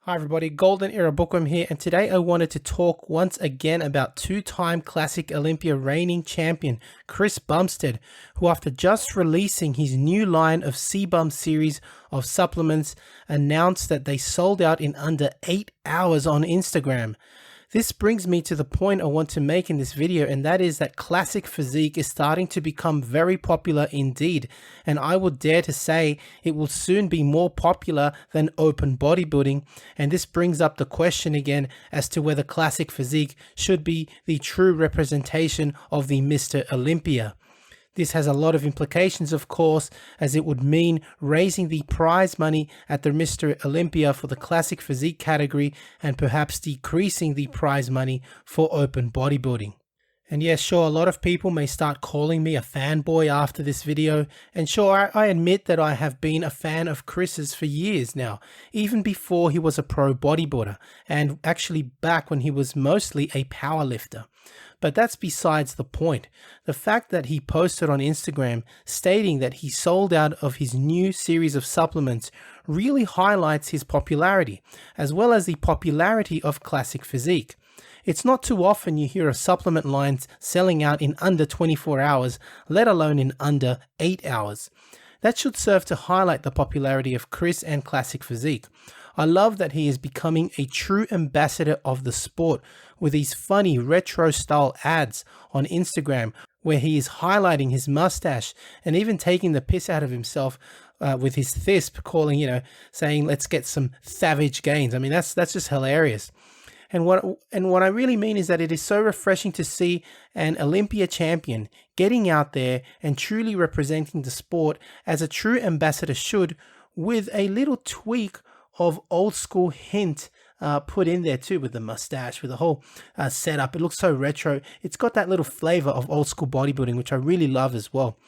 Hi everybody, Golden Era Bookworm here, and today I wanted to talk once again about two-time Classic Olympia reigning champion Chris Bumstead, who after just releasing his new line of CBum series of supplements announced that they sold out in under 8 hours on Instagram. This brings me to the point I want to make in this video, and that is that Classic Physique is starting to become very popular indeed, and I would dare to say it will soon be more popular than Open Bodybuilding. And this brings up the question again as to whether Classic Physique should be the true representation of the Mr. Olympia. This has a lot of implications, of course, as it would mean raising the prize money at the Mr. Olympia for the Classic Physique category and perhaps decreasing the prize money for Open Bodybuilding. And yes, sure, a lot of people may start calling me a fanboy after this video, and sure, I admit that I have been a fan of Chris's for years now, even before he was a pro bodybuilder, and actually back when he was mostly a powerlifter. But that's besides the point. The fact that he posted on Instagram stating that he sold out of his new series of supplements really highlights his popularity, as well as the popularity of Classic Physique. It's not too often you hear of supplement lines selling out in under 24 hours, let alone in under 8 hours. That should serve to highlight the popularity of Chris and Classic Physique. I love that he is becoming a true ambassador of the sport with these funny retro style ads on Instagram where he is highlighting his mustache and even taking the piss out of himself with his thisp, saying let's get some savage gains. I mean, that's just hilarious. And what I really mean is that it is so refreshing to see an Olympia champion getting out there and truly representing the sport as a true ambassador should, with a little tweak of old school hint put in there too, with the mustache, with the whole setup. It looks so retro. It's got that little flavor of old school bodybuilding, which I really love as well.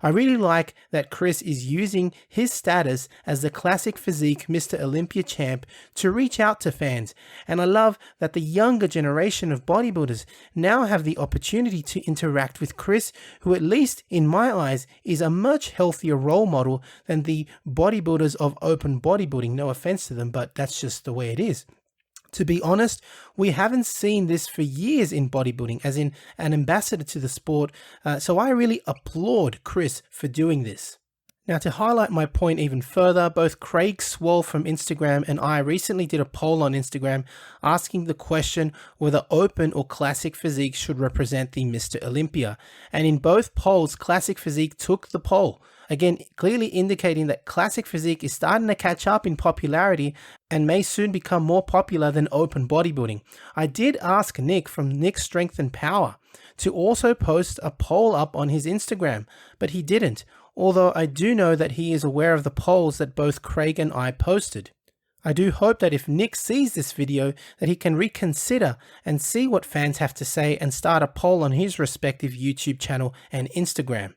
I really like that Chris is using his status as the Classic Physique Mr. Olympia champ to reach out to fans. And I love that the younger generation of bodybuilders now have the opportunity to interact with Chris, who, at least in my eyes, is a much healthier role model than the bodybuilders of Open Bodybuilding. No offense to them, but that's just the way it is. To be honest, we haven't seen this for years in bodybuilding, as in an ambassador to the sport, so I really applaud Chris for doing this. Now, to highlight my point even further, both Craig Swole from Instagram and I recently did a poll on Instagram asking the question whether Open or Classic Physique should represent the Mr. Olympia. And in both polls, Classic Physique took the poll. Again, clearly indicating that Classic Physique is starting to catch up in popularity and may soon become more popular than Open Bodybuilding. I did ask Nick from Nick's Strength and Power to also post a poll up on his Instagram, but he didn't, although I do know that he is aware of the polls that both Craig and I posted. I do hope that if Nick sees this video, that he can reconsider and see what fans have to say and start a poll on his respective YouTube channel and Instagram.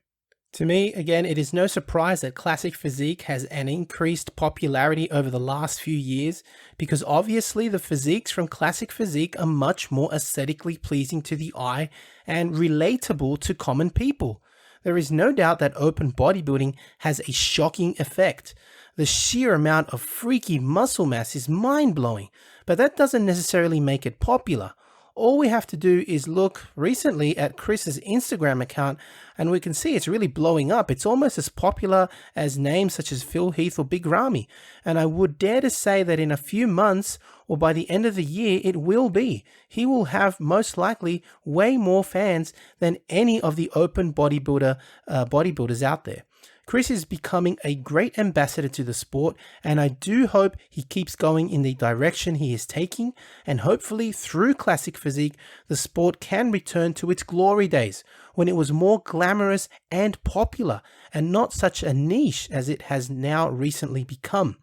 To me, again, it is no surprise that Classic Physique has an increased popularity over the last few years, because obviously the physiques from Classic Physique are much more aesthetically pleasing to the eye and relatable to common people. There is no doubt that Open Bodybuilding has a shocking effect. The sheer amount of freaky muscle mass is mind-blowing, but that doesn't necessarily make it popular. All we have to do is look recently at Chris's Instagram account and we can see it's really blowing up. It's almost as popular as names such as Phil Heath or Big Ramy. And I would dare to say that in a few months or by the end of the year, it will be. He will have most likely way more fans than any of the Open bodybuilders out there. Chris is becoming a great ambassador to the sport, and I do hope he keeps going in the direction he is taking, and hopefully through Classic Physique, the sport can return to its glory days, when it was more glamorous and popular, and not such a niche as it has now recently become.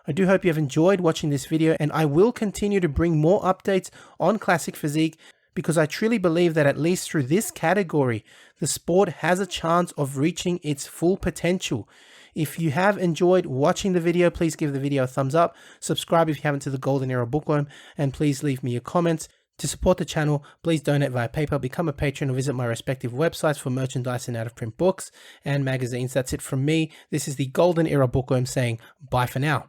I do hope you have enjoyed watching this video, and I will continue to bring more updates on Classic Physique, because I truly believe that at least through this category, the sport has a chance of reaching its full potential. If you have enjoyed watching the video, please give the video a thumbs up, subscribe if you haven't to the Golden Era Bookworm, and please leave me your comments. To support the channel, please donate via PayPal, become a patron, or visit my respective websites for merchandise and out-of-print books and magazines. That's it from me. This is the Golden Era Bookworm saying bye for now.